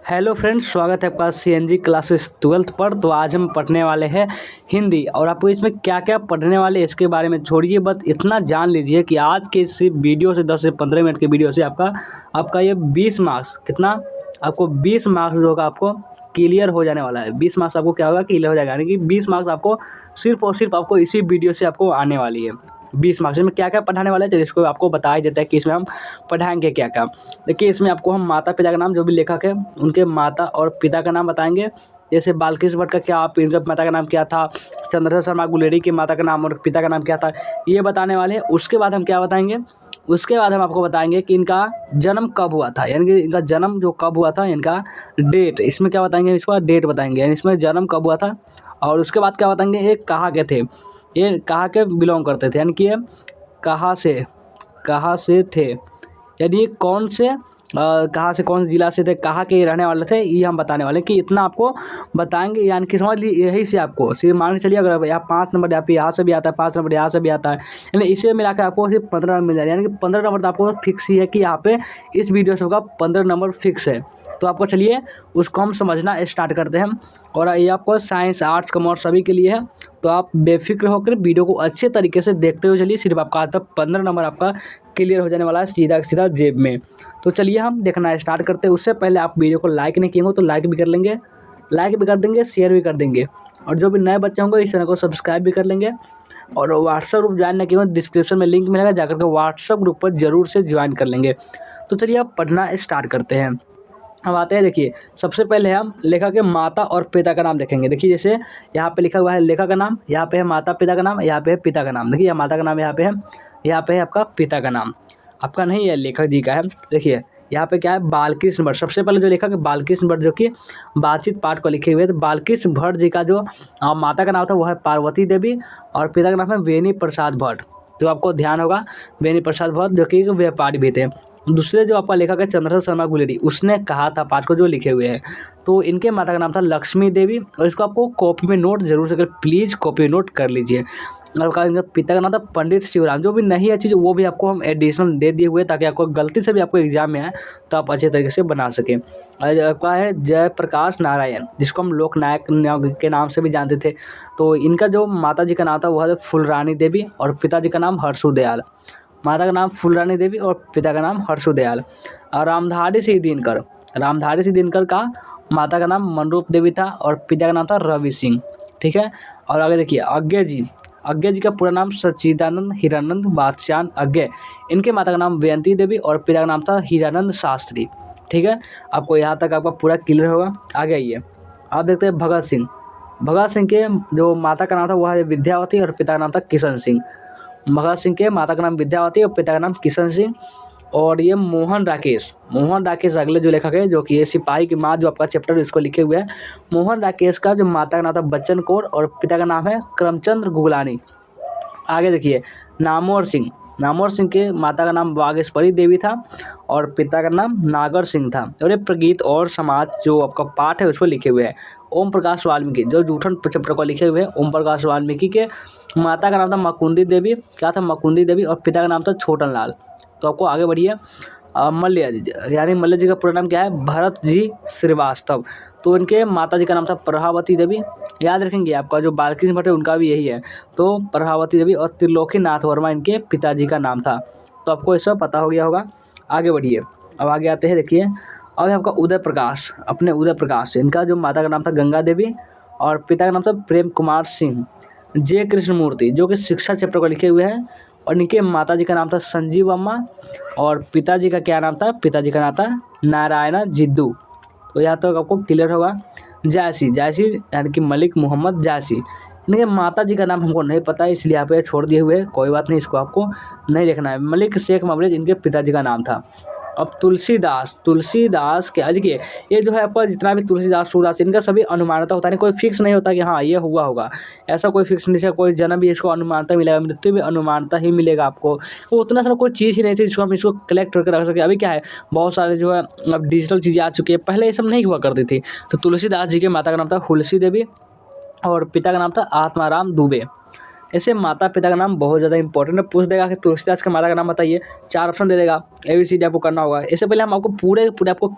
Hello friends, स्वागत है आपका सीएनजी क्लासेस 12th पर। तो आज हम पढ़ने वाले हैं हिंदी। और आपको इसमें क्या क्या पढ़ने वाले इसके बारे में छोड़िए, बस इतना जान लीजिए कि आज के इस वीडियो से 10 से 15 मिनट के वीडियो से आपका ये 20 मार्क्स कितना आपको 20 मार्क्स जो होगा आपको क्लियर हो जाने वाला है। 20 मार्क्स आपको क्या होगा, क्लियर हो जाएगा। यानी कि 20 मार्क्स आपको सिर्फ और सिर्फ आपको इसी वीडियो से आपको आने वाली है। 20 मार्क्स में क्या क्या पढ़ाने वाले हैं, चलिए इसको आपको बताया जाता है कि इसमें हम पढ़ाएंगे क्या क्या। देखिए, इसमें आपको हम माता पिता का नाम, जो भी लेखक है उनके माता और पिता का नाम बताएंगे। जैसे बालकृष्ण भट्ट का क्या, इनका माता का नाम क्या था, चंद्रशेखर शर्मा गुलेरी के माता का नाम और पिता का नाम क्या था, ये बताने वाले हैं। उसके बाद हम क्या बताएंगे, उसके बाद हम आपको बताएंगे कि इनका जन्म कब हुआ था, यानी कि इनका जन्म जो कब हुआ था, इनका डेट, इसमें क्या बताएंगे, इसका डेट बताएंगे, यानी इसमें जन्म कब हुआ था। और उसके बाद क्या बताएंगे, ये कहाँ के थे, ये कहाँ के बिलोंग करते थे, यानी कि ये कहाँ से थे, यानी ये कौन से कहाँ से, कौन से ज़िला से थे, कहाँ के रहने वाले थे, ये हम बताने वाले हैं कि इतना आपको बताएंगे। यानी कि समझ लीजिए, यही से आपको सिर्फ मान के चलिए, अगर यहाँ 5 नंबर यहाँ से भी आता है, 5 नंबर यहाँ से भी आता है, यानी इसे मिला के आपको सिर्फ 15 नंबर मिल जाएगा। यानी कि 15 नंबर तो आपको फिक्स ही है कि यहाँ पे इस वीडियो से होगा 15 नंबर फिक्स है। तो आपको चलिए उसको हम समझना स्टार्ट करते हैं। और ये आपको साइंस, आर्ट्स, कॉमर्स सभी के लिए है। तो आप बेफिक्र होकर वीडियो को अच्छे तरीके से देखते हुए चलिए, सिर्फ आपका आज तक 15 नंबर आपका क्लियर हो जाने वाला है सीधा सीधा जेब में। तो चलिए हम देखना स्टार्ट करते हैं। उससे पहले आप वीडियो को लाइक नहीं किए हो तो लाइक भी कर लेंगे, शेयर भी कर देंगे। और जो भी नए बच्चे होंगे इस चैनल को सब्सक्राइब भी कर लेंगे। और व्हाट्सअप ग्रुप ज्वाइन नहीं किए हो, डिस्क्रिप्शन में लिंक मिलेगा, जाकर के व्हाट्सअप ग्रुप पर जरूर से ज्वाइन कर लेंगे। तो चलिए आप पढ़ना स्टार्ट करते हैं। अब आते हैं, देखिए सबसे पहले हम लेखक के माता और पिता का नाम देखेंगे। देखिए जैसे यहाँ पे लिखा हुआ है लेखक का नाम, यहाँ पे है माता पिता का नाम, यहाँ पे है पिता का नाम। देखिए यहाँ माता का नाम यहाँ पे है, यहाँ पे है आपका पिता का नाम, आपका नहीं है, लेखक जी का है। देखिए यहाँ पे क्या है, बालकृष्ण भट्ट। सबसे पहले जो लेखक है बालकृष्ण भट्ट, जो कि बातचीत पाठ को लिखे हुए हैं। तो बालकृष्ण भट्ट जी का जो माता का नाम था वो है पार्वती देवी, और पिता का नाम है बेनी प्रसाद भट्ट। तो आपको ध्यान होगा, बेनी प्रसाद भट्ट जो कि एक व्यापारी भी थे। दूसरे जो आपका लेखक है चंद्रशेखर शर्मा गुलेरी, उसने कहा था पाठ को जो लिखे हुए हैं। तो इनके माता का नाम था लक्ष्मी देवी, और इसको आपको कॉपी में नोट जरूर से कर, प्लीज़ कॉपी नोट कर लीजिए। और का इनका पिता का नाम था पंडित शिवराम। जो भी नहीं है चीज़ वो भी आपको हम एडिशनल दे दिए हुए, ताकि आपको गलती से भी आपको एग्जाम में आए तो आप अच्छे तरीके से बना सकें। और आपका है जयप्रकाश नारायण, जिसको हम लोकनायक के नाम से भी जानते थे। तो इनका जो माता जी का नाम था वह है फुलरानी देवी, और पिताजी का नाम हर्षुदयाल। माता का नाम फुलरानी देवी और पिता का नाम हर्षुदयाल। और रामधारी सिंह दिनकर का माता का नाम मनरूप देवी था, और पिता का नाम था रवि सिंह। ठीक है। और आगे देखिए अज्ञे जी का पूरा नाम सच्चिदानंद हीरानंद बादशाह अज्ञे। इनके माता का नाम बेअंती देवी और पिता का नाम था हीरानंद शास्त्री। ठीक है, आपको यहाँ तक आपका पूरा क्लियर होगा। आगे आइए, आप देखते हैं भगत सिंह के जो माता का नाम था वह है विद्यावती, और पिता का नाम था किशन सिंह। भगत सिंह के माता का नाम विद्यावती और पिता का नाम किशन सिंह। और ये मोहन राकेश अगले जो लेखक है, जो कि ये सिपाही की माँ जो आपका चैप्टर इसको लिखे हुए हैं। मोहन राकेश का जो माता का नाम था बच्चन कौर, और पिता का नाम है करमचंद गुगलानी। आगे देखिए नामोर सिंह के माता का नाम वागेश्वरी देवी था, और पिता का नाम नागर सिंह था। और ये प्रगीत और समाज जो आपका पाठ है उसको लिखे हुए हैं ओम प्रकाश वाल्मीकि, जो जूठन चैप्टर को लिखे हुए हैं। ओम प्रकाश वाल्मीकि के माता का नाम था मकुंदी देवी, और पिता का नाम था छोटन लाल। तो आपको आगे बढ़िए, मल्ल जी, यानी मल्ल जी का पूरा नाम क्या है, भरत जी श्रीवास्तव। तो इनके माता जी का नाम था प्रभावती देवी। याद रखेंगे, आपका जो बालकृष्ण भट्ट है उनका भी यही है। तो प्रभावती देवी और त्रिलोकीनाथ वर्मा इनके पिताजी का नाम था। तो आपको ये सब पता हो गया होगा। आगे बढ़िए, अब आगे आते हैं। देखिए अब आपका उदय प्रकाश, इनका जो माता का नाम था गंगा देवी, और पिता का नाम था प्रेम कुमार सिंह। जे कृष्णमूर्ति, जो कि शिक्षा चैप्टर को लिखे हुए हैं, और इनके माता जी का नाम था संजीव अम्मा, और पिताजी का क्या नाम था, नारायणा जिद्दू। तो यहाँ तक आपको क्लियर होगा। जायसी यानी कि मलिक मोहम्मद जायसी, इनके माता जी का नाम हमको नहीं पता है, इसलिए यहाँ पे छोड़ दिए हुए हैं, कोई बात नहीं, इसको आपको नहीं देखना है। मलिक शेख मबरेज इनके पिताजी का नाम था। अब तुलसीदास क्या, देखिए ये जो है आपका जितना भी तुलसीदास सूरदास, इनका सभी अनुमानता होता है, कोई फिक्स नहीं होता कि हाँ ये हुआ होगा, ऐसा कोई फिक्स नहीं है। कोई जन्म भी इसको अनुमानता मिलेगा, मृत्यु भी अनुमानता ही मिलेगा आपको। वो उतना सारा कोई चीज़ ही नहीं थी जिसको हम इसको कलेक्ट करके रख सके। अभी क्या है, बहुत सारे जो है अब डिजिटल चीज़ें आ चुकी है, पहले ये सब नहीं हुआ करती थी। तो तुलसीदास जी के माता का नाम था हुलसी देवी, और पिता का नाम था आत्माराम दुबे। ऐसे माता पिता का नाम बहुत ज़्यादा इंपॉर्टेंट है। पूछ देगा कि तुलसीदास का माता का नाम बताइए, 4 ऑप्शन दे देगा, ABCD आपको करना होगा। इससे पहले हम आपको पूरे पूरे आपको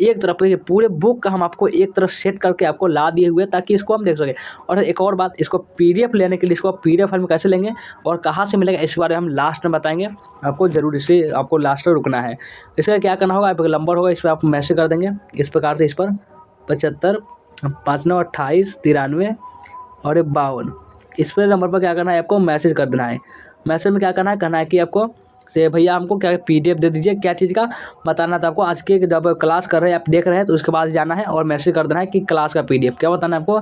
एक तरफ देखिए, पूरे बुक का हम आपको एक तरफ सेट करके आपको ला दिए हुए हैं, ताकि इसको हम देख सकें। और एक और बात, इसको PDF लेने के लिए इसको आप PDF फाइल में कैसे लेंगे और कहाँ से मिलेगा, इस बारे में हम लास्ट में बताएंगे आपको, जरूर इसे आपको लास्ट में रुकना है। इसका क्या करना होगा, आपका नंबर होगा, इस पर आप मैसेज कर देंगे इस प्रकार से, इस पर 75 59 28 93 और 52, इस पर नंबर पर क्या करना है, आपको मैसेज कर देना है। मैसेज में क्या करना है कि आपको से भैया हमको क्या PDF दे दीजिए, क्या चीज़ का बताना था आपको, आज के जब क्लास कर रहे हैं, आप देख रहे हैं, तो उसके बाद जाना है और मैसेज कर देना है कि क्लास का PDF, क्या बताना है आपको,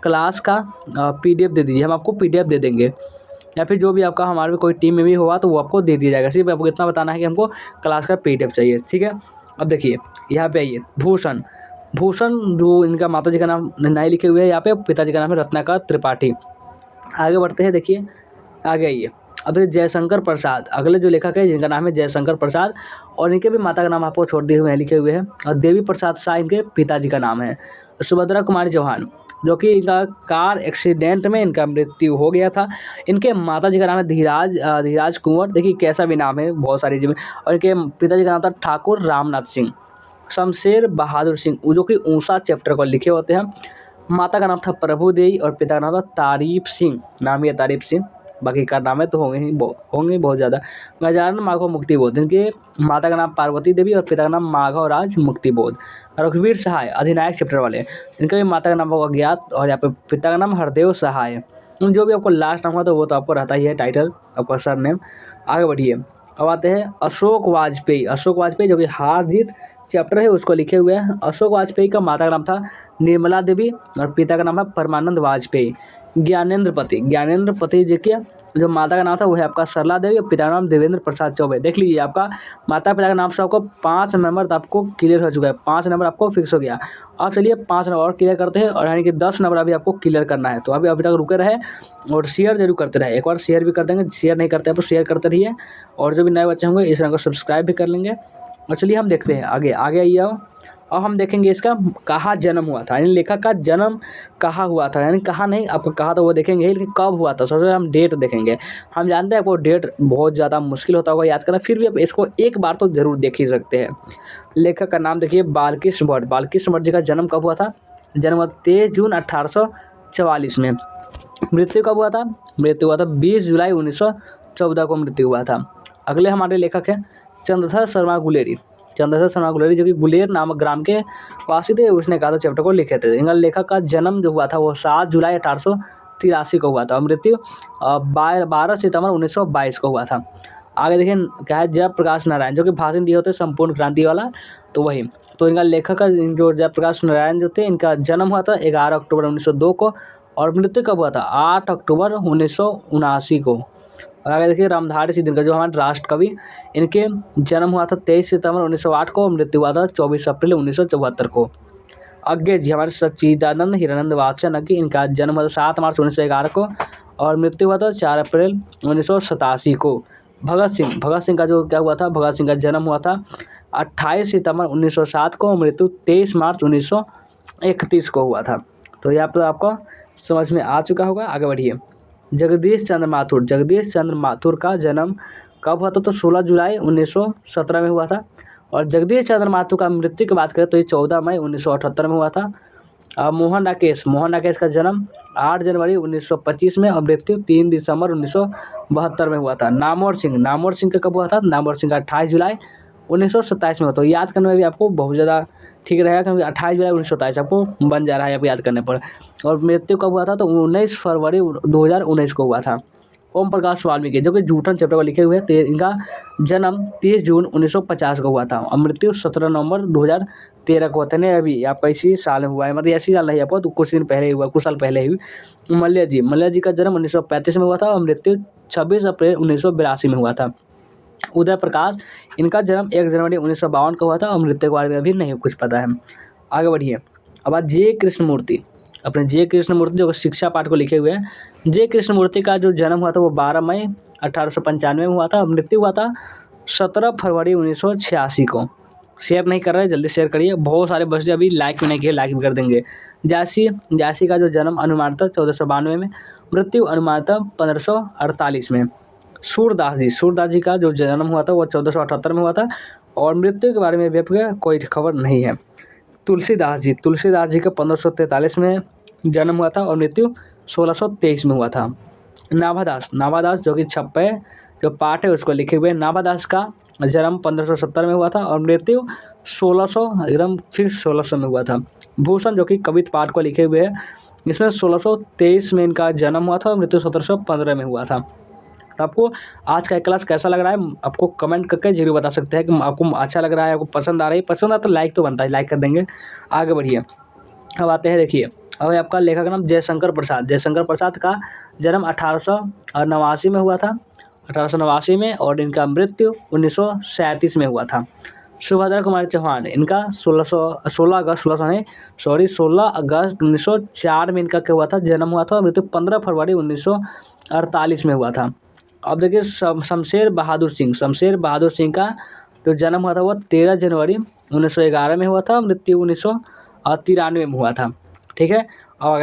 क्लास का PDF दे दीजिए, हम आपको PDF दे देंगे। या फिर जो भी आपका हमारे में कोई टीम में भी होगा तो वो आपको दे दिया जाएगा। सिर्फ आपको इतना बताना है कि हमको क्लास का PDF चाहिए, ठीक है। अब देखिए यहाँ पे आइए, भूषण। भूषण जो इनका माता जी का नाम नहीं लिखे हुए है यहाँ पे, पिताजी का नाम है रत्नाकर त्रिपाठी। आगे बढ़ते हैं, देखिए आगे आइए। अब देखिए जयशंकर प्रसाद, अगले जो लेखक है जिनका नाम है जयशंकर प्रसाद, और इनके भी माता का नाम आपको छोड़ दिए हुए हैं, लिखे हुए हैं। और देवी प्रसाद शाह इनके पिताजी का नाम है। सुभद्रा कुमारी चौहान, जो कि इनका कार एक्सीडेंट में इनका मृत्यु हो गया था। इनके माता जी का नाम है धीराज कुंवर, देखिए कैसा भी नाम है, बहुत सारी चीज़ें। और इनके पिताजी का नाम था ठाकुर रामनाथ सिंह। शमशेर बहादुर सिंह, जो कि ऊषा चैप्टर को लिखे होते हैं। माता का नाम था प्रभु देवी और पिता का नाम था तारीफ सिंह, नाम ही है तारीफ सिंह, बाकी का नाम है तो होंगे बहुत ज़्यादा। गजानन माधव मुक्तिबोध, इनके माता का नाम पार्वती देवी और पिता का नाम माधव राज मुक्तिबोध। रघुवीर सहाय, अधिनायक चैप्टर वाले, इनका भी माता का नाम होगा ज्ञात और यहाँ पे पिता का नाम हरदेव सहाय। जो भी आपको लास्ट नाम हुआ तो वो तो आपको रहता ही है टाइटल, आपका सर नेम। आगे बढ़िए, अब आते हैं अशोक वाजपेयी। अशोक वाजपेयी जो कि हार जीत चैप्टर है उसको लिखे हुए हैं। अशोक वाजपेयी का माता का नाम था निर्मला देवी और पिता का नाम है परमानंद वाजपेयी। ज्ञानेंद्र पति जी के जो माता का नाम था वो है आपका सरला देवी और पिता का नाम देवेंद्र प्रसाद चौबे। देख लीजिए आपका माता पिता का नाम से आपको 5 नंबर आपको क्लियर हो चुका है, 5 नंबर आपको फिक्स हो गया। अब चलिए 5 नंबर और क्लियर करते हैं, और यानी कि 10 नंबर अभी आपको क्लियर करना है। तो अभी तक रुके रहे और शेयर जरूर करते रहे, एक बार शेयर भी कर देंगे, शेयर नहीं करते हैं तो शेयर करते रहिए। और जो भी नए बच्चे होंगे इस चैनल को सब्सक्राइब भी कर लेंगे। और चलिए हम देखते हैं आगे आइए। अब हम देखेंगे इसका कहाँ जन्म हुआ था, यानी लेखक का जन्म कहाँ हुआ था, यानी कहाँ नहीं, आपको कहा तो वो देखेंगे, लेकिन कब हुआ था सबसे पहले हम डेट देखेंगे। हम जानते हैं आपको डेट बहुत ज़्यादा मुश्किल होता होगा याद करना, फिर भी आप इसको एक बार तो ज़रूर देख ही सकते हैं। लेखक का नाम देखिए बालकृष्ण भट्ट। बालकृष्ण भट्ट जी का जन्म कब हुआ था, जन्म हुआ 23 जून 1844 में। मृत्यु कब हुआ था, मृत्यु हुआ था 20 जुलाई 1914 को मृत्यु हुआ था। अगले हमारे लेखक हैं चंद्रशेखर शर्मा गुलेरी। चंद्रशेखर शर्मा गुलेरी जो कि गुलेर नामक ग्राम के वासी थे, उसने कहा था चैप्टर को लिखे थे। इनका लेखक का जन्म जो हुआ था वो 7 जुलाई 1883 को हुआ था और मृत्यु 12 सितंबर 1922 को हुआ था। आगे देखिए क्या है, जयप्रकाश नारायण, जो कि भाषण दिए होते संपूर्ण क्रांति वाला, तो वही। तो इनका लेखक का जो जयप्रकाश नारायण जो थे, इनका जन्म हुआ था 11 अक्टूबर 1902 को और मृत्यु कब हुआ था 8 अक्टूबर 1979 को। और आगे देखिए रामधारी सिंह दिनकर, जो हमारे राष्ट्र कवि, इनके जन्म हुआ था 23 सितंबर 1908 को, मृत्यु हुआ था 24 अप्रैल 1974 को। अज्ञे जी हमारे सच्चिदानंद हिरानंद वात्सन अज्ञे, इनका जन्म हुआ था 7 मार्च 1911 को और मृत्यु हुआ था 4 अप्रैल 1987 को। भगत सिंह का जो क्या हुआ था, भगत सिंह का जन्म हुआ था 28 सितंबर 1907 को, मृत्यु 23 मार्च 1931 को हुआ था। तो यहाँ पर आपको समझ में आ चुका होगा। आगे बढ़िए, जगदीश चंद्र माथुर का जन्म कब हुआ था, तो 16 जुलाई 1917 में हुआ था। और जगदीश चंद्र माथुर का मृत्यु की बात करें तो ये 14 मई 1978 में हुआ था। मोहन राकेश का जन्म 8 जनवरी 1925 में और मृत्यु 3 दिसंबर 1972 में हुआ था। नामवर सिंह का कब हुआ था, नामवर सिंह का 28 जुलाई 1927 में हुआ। तो याद करने में भी आपको बहुत ज़्यादा ठीक रहेगा, क्योंकि 28 जुलाई 1927 आपको बन जा रहा है आप याद करने पर। और मृत्यु कब हुआ था, तो 19 फरवरी 2019 को हुआ था। ओम प्रकाश वाल्मीकि, जो कि जूठन चैप्टर को लिखे हुए हैं, इनका जन्म 30 जून 1950 को हुआ था और मृत्यु 17 नवंबर 2013 को होता है। अभी आपका इसी साल में हुआ है, मतलब ऐसी साल नहीं आपको, तो कुछ दिन पहले हुआ, कुछ साल पहले ही। मल्ल्या जी का जन्म 1935 में हुआ था और मृत्यु 26 अप्रैल 1982 में हुआ था। उदय प्रकाश, इनका जन्म 1 जनवरी 1952 को हुआ था और मृत्यु के बारे में अभी नहीं कुछ पता है। आगे बढ़िए, अब आज जे कृष्णमूर्ति जो शिक्षा पाठ को लिखे हुए हैं। जे कृष्णमूर्ति का जो जन्म हुआ था वो 12 मई 1895 में हुआ था और मृत्यु हुआ था 17 फरवरी 1986 को। शेयर नहीं कर रहे, जल्दी शेयर करिए, बहुत सारे बच्चे अभी लाइक भी नहीं किए, लाइक भी कर देंगे। झांसी का जो जन्म अनुमानित 1492 में मृत्यु अनुमानतः 1548 में। सूरदास जी का जो जन्म हुआ था वो 1478 में हुआ था और मृत्यु के बारे में भी आपको कोई खबर नहीं है। तुलसीदास जी का 1543 में जन्म हुआ था और मृत्यु 1623 में हुआ था। नाभादास जो कि छप्पे जो पाठ है उसको लिखे हुए नाभादास का जन्म 1570 में हुआ था और मृत्यु 1600 एकदम फिक्स 1600 में हुआ था। भूषण जो कि कवित पाठ को लिखे हुए हैं, इसमें 1623 में इनका जन्म हुआ था और मृत्यु 1715 में हुआ था। तो आपको आज का क्लास कैसा लग रहा है आपको कमेंट करके जरूर बता सकते हैं कि आपको अच्छा लग रहा है, आपको पसंद आ रही है। पसंद आ तो लाइक तो बनता है, लाइक कर देंगे। आगे बढ़िए, अब आते हैं देखिए, अब आपका लेखक का नाम जयशंकर प्रसाद का जन्म 1889 में हुआ था, 1889 में, और इनका मृत्यु 1937 में हुआ था। सुभद्रा कुमारी चौहान, इनका 16 अगस्त 1904 में इनका क्या हुआ था, जन्म हुआ था और मृत्यु 15 फरवरी 1948 में हुआ था। अब देखिए शमशेर बहादुर सिंह का जो जन्म हुआ था वो 13 जनवरी 1911 में हुआ था, मृत्यु 1993 में हुआ था। ठीक है, और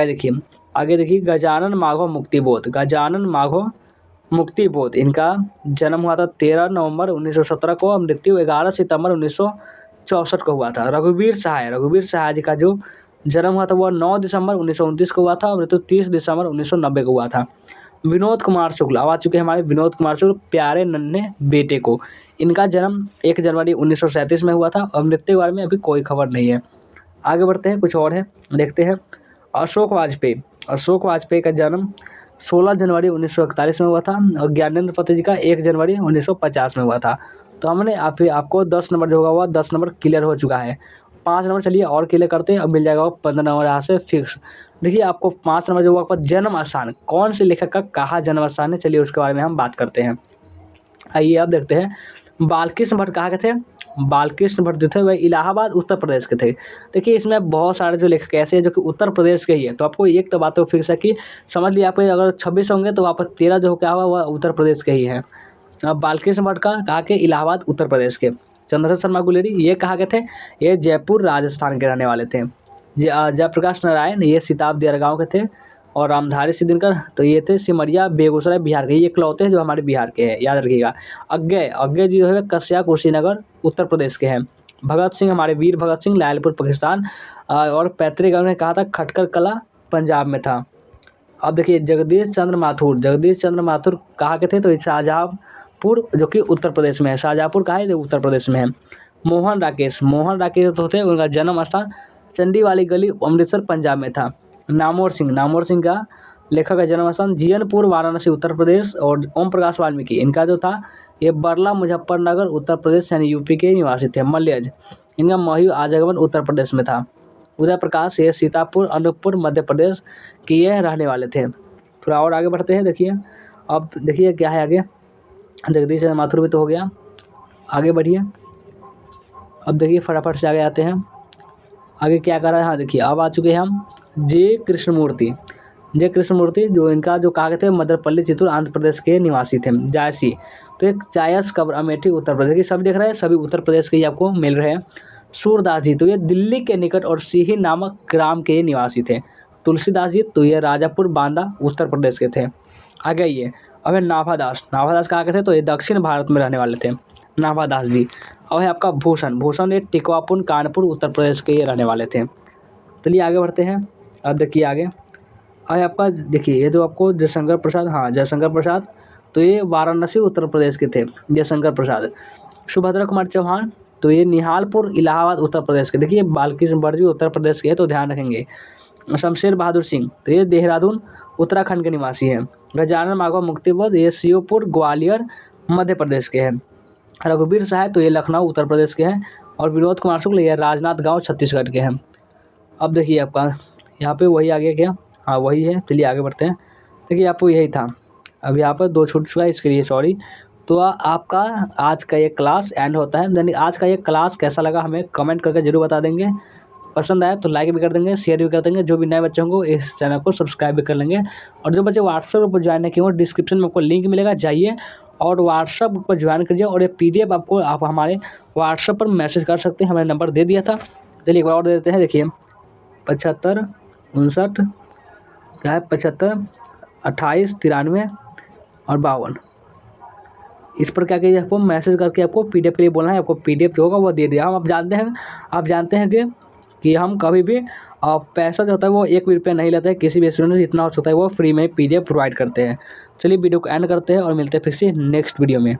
आगे देखिए गजानन माधव मुक्तिबोध, इनका जन्म हुआ था 13 नवंबर 1917 को और मृत्यु 11 सितंबर 1964 को हुआ था। रघुवीर सहाय जी का जो जन्म हुआ था वो 9 दिसंबर 1929 को हुआ था और मृत्यु 30 दिसंबर 1990 को हुआ था। विनोद कुमार शुक्ल, अब आ चुके हैं हमारे विनोद कुमार शुक्ल, प्यारे नन्हे बेटे को, इनका जन्म 1 जनवरी 1937 में हुआ था और मृत्यु के बारे में अभी कोई खबर नहीं है। आगे बढ़ते हैं, कुछ और है देखते हैं। अशोक वाजपेयी का जन्म 16 जनवरी 1941 में हुआ था और ज्ञानेंद्र पति जी का 1 जनवरी 1950 में हुआ था। तो हमने आपको 10 नंबर जो होगा वो 10 नंबर क्लियर हो चुका है। 5 नंबर चलिए और क्लियर करते हैं, अब मिल जाएगा वो 15 नंबर यहाँ से फिक्स। देखिए आपको 5 नंबर जो होगा आपका जन्म स्थान, कौन से लेखक का कहाँ जन्म स्थान है, चलिए उसके बारे में हम बात करते हैं। आइए अब देखते हैं, बालकृष्ण भट्ट कहाँ के थे। बालकृष्ण भट्ट जो थे वह इलाहाबाद उत्तर प्रदेश के थे। देखिए इसमें बहुत सारे जो लेखक ऐसे हैं जो कि उत्तर प्रदेश के ही है, तो आपको एक तो बात तो फिक्स है कि समझ लिया, आपको अगर 26 होंगे तो वहाँ पर 13 जो क्या हुआ वह उत्तर प्रदेश के ही है। अब बालकृष्ण भट्ट का कहा के इलाहाबाद उत्तर प्रदेश के। चंद्रशेखर शर्मा गुलेरी ये कहाँ के थे, ये जयपुर राजस्थान के रहने वाले थे। जयप्रकाश नारायण ये सिताब दियारा गाँव के थे और रामधारी सिद्दीनकर तो ये थे सिमरिया बेगूसराय बिहार के, ये इकलौते हैं जो हमारे बिहार के हैं, याद रखिएगा। अज्ञे जी जो है कस्या कुशीनगर उत्तर प्रदेश के हैं। भगत सिंह हमारे वीर भगत सिंह लायलपुर पाकिस्तान और पैतृक गाँव ने कहा था खटकर कला पंजाब में था। अब देखिए जगदीश चंद्र माथुर कहाँ के थे, तो शाहजहाँपुर जो कि उत्तर प्रदेश में है। शाहजहाँपुर कहाँ है, जो उत्तर प्रदेश में है। मोहन राकेश तो थे, उनका जन्म स्थान चंडी वाली गली अमृतसर पंजाब में था। नामोर सिंह का लेखक का जन्म स्थान जियनपुर वाराणसी उत्तर प्रदेश। और ओम प्रकाश वाल्मीकि इनका जो था ये बरला मुजफ्फरनगर उत्तर प्रदेश यानी यूपी के निवासी थे। मल्यज इनका महू आजगवन उत्तर प्रदेश में था। उदय प्रकाश ये सीतापुर अनूपपुर मध्य प्रदेश के ये रहने वाले थे। थोड़ा और आगे बढ़ते हैं, देखिए अब देखिए क्या है आगे। जगदीश चंद्र माथुर भी तो हो गया, आगे बढ़िए। अब देखिए फटाफट से आगे आते हैं, आगे क्या कर रहा है। हाँ देखिए अब आ चुके हैं हम जे कृष्णमूर्ति जो इनका जो कहा गए थे मदरपल्ली चित्तूर आंध्र प्रदेश के निवासी थे। जायसी तो एक जायस कब्र अमेठी उत्तर प्रदेश की, सभी देख रहे हैं सभी उत्तर प्रदेश के ही आपको मिल रहे हैं। सूरदास जी तो ये दिल्ली के निकट और सीही नामक ग्राम के निवासी थे। तुलसीदास जी तो ये राजापुर बांदा उत्तर प्रदेश के थे। आगे ये अब है नाभादास कहाँ के थे, तो ये दक्षिण भारत में रहने वाले थे नाभादास जी। और है आपका भूषण ये टिकवापुर कानपुर उत्तर प्रदेश के ये रहने वाले थे। चलिए आगे बढ़ते हैं, अब देखिए आगे आपका देखिए ये जो आपको जयशंकर प्रसाद तो ये वाराणसी उत्तर प्रदेश के थे जयशंकर प्रसाद। सुभद्रा कुमार चौहान तो ये निहालपुर इलाहाबाद उत्तर प्रदेश के। देखिए बालकृष्ण भट्ट भी उत्तर प्रदेश के हैं तो ध्यान रखेंगे। शमशेर बहादुर सिंह तो ये देहरादून उत्तराखंड के निवासी हैं। गजानन माधव मुक्तिबोध ये श्योपुर ग्वालियर मध्य प्रदेश के हैं। रघुवीर सहाय तो ये लखनऊ उत्तर प्रदेश के हैं। और विनोद कुमार शुक्ल ये राजनाथ गाँव छत्तीसगढ़ के हैं। अब देखिए आपका यहाँ पे वही आगे क्या, हाँ वही है, चलिए आगे बढ़ते हैं। देखिए आपको यही था, अब यहाँ पर 2 छूट चुका है, इसके लिए सॉरी। तो आपका आज का ये क्लास एंड होता है। यानी आज का ये क्लास कैसा लगा हमें कमेंट करके जरूर बता देंगे। पसंद आया तो लाइक भी कर देंगे, शेयर भी कर देंगे। जो भी नए बच्चे होंगे इस चैनल को सब्सक्राइब भी कर लेंगे। और जो बच्चे व्हाट्सएप पर ज्वाइन नहीं किए हों डिस्क्रिप्शन में आपको लिंक मिलेगा, जाइए और व्हाट्सएप पर ज्वाइन कीजिए। और ये PDF आपको आप हमारे व्हाट्सएप पर मैसेज कर सकते हैं, हमने नंबर दे दिया था। चलिए एक बार और दे देते हैं, देखिए 75 59 क्या है 75 28 93 और 52। इस पर क्या कीजिए, आपको मैसेज करके आपको PDF के लिए बोलना है, आपको PDF जो होगा वो दे दिया। हम आप जानते हैं कि हम कभी भी पैसा जो होता है वो 1 भी रुपया नहीं लेते हैं किसी भी स्टूडेंट से, जितना हो सकता है वो फ्री में PDF प्रोवाइड करते हैं। चलिए वीडियो को एंड करते हैं और मिलते हैं फिर से नेक्स्ट वीडियो में।